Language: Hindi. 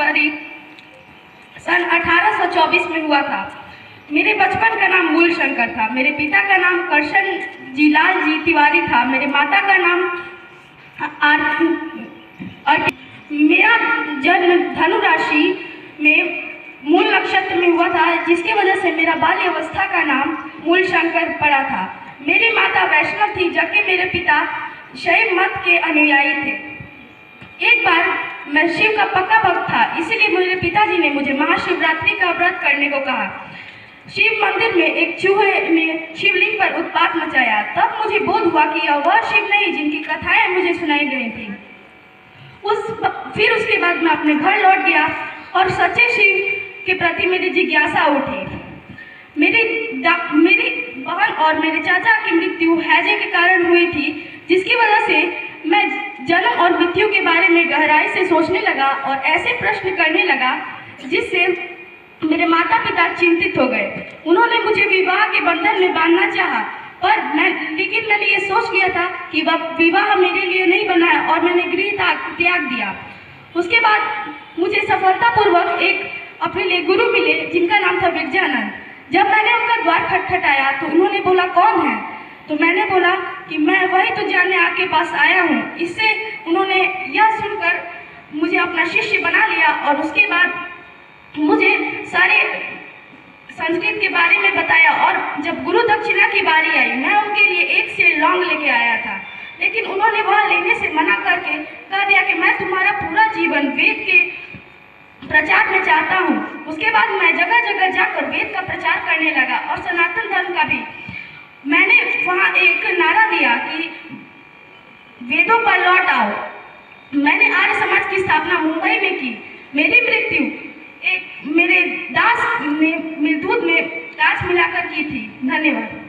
फरवरी सन 1824 में हुआ था। मेरे बचपन का नाम मूलशंकर था। मेरे पिता का नाम करशन जी लाल जी तिवारी था। मेरे माता का नाम मेरा जन्म धनु राशि में मूल नक्षत्र में हुआ था, जिसकी वजह से मेरा बाल्य अवस्था का नाम मूलशंकर पड़ा था। मेरी माता वैष्णव थी, जबकि मेरे पिता शैव मत के अनुयायी थे। एक बार मैं शिव का पक्का भक्त था, इसीलिए मेरे पिताजी ने मुझे महाशिवरात्रि का व्रत करने को कहा। शिव मंदिर में एक चूहे ने शिवलिंग पर उत्पात मचाया। तब मुझे बोध हुआ कि यह वह शिव नहीं जिनकी कथाएं मुझे सुनाई गई थी। फिर उसके बाद मैं अपने घर लौट गया और सच्चे शिव के प्रति मेरी जिज्ञासा उठी। मेरी बहन और मेरे चाचा की मृत्यु हैजे के कारण हुई थी, जिसकी वजह से मैं जन्म और मृत्यु के बारे में गहराई से सोचने लगा और ऐसे प्रश्न करने लगा जिससे मेरे माता पिता चिंतित हो गए। उन्होंने मुझे विवाह के बंधन में बांधना चाहा, लेकिन मैंने ये सोच लिया था कि वह विवाह मेरे लिए नहीं बना है और मैंने गृह त्याग दिया। उसके बाद मुझे सफलतापूर्वक एक अपने लिए गुरु मिले, जिनका नाम था विरजानंद। जब मैंने उनका द्वार खटखटाया तो उन्होंने बोला, कौन है? तो मैंने बोला कि मैं वही तो जानने आपके पास आया हूँ। इससे उन्होंने यह सुनकर मुझे अपना शिष्य बना लिया और उसके बाद मुझे सारे संस्कृत के बारे में बताया। और जब गुरु दक्षिणा की बारी आई, मैं उनके लिए एक से लौंग लेके आया था, लेकिन उन्होंने वह लेने से मना करके कह दिया कि मैं तुम्हारा पूरा जीवन वेद के प्रचार में चाहता हूँ। उसके बाद मैं जगह जगह जाकर वेद का प्रचार करने लगा और सनातन धर्म का भी। मैंने वहाँ एक नारा दिया कि वेदों पर लौट आओ। मैंने आर्य समाज की स्थापना मुंबई में की। मेरी मृत्यु एक मेरे दास ने दूध में कांच मिलाकर की थी। धन्यवाद।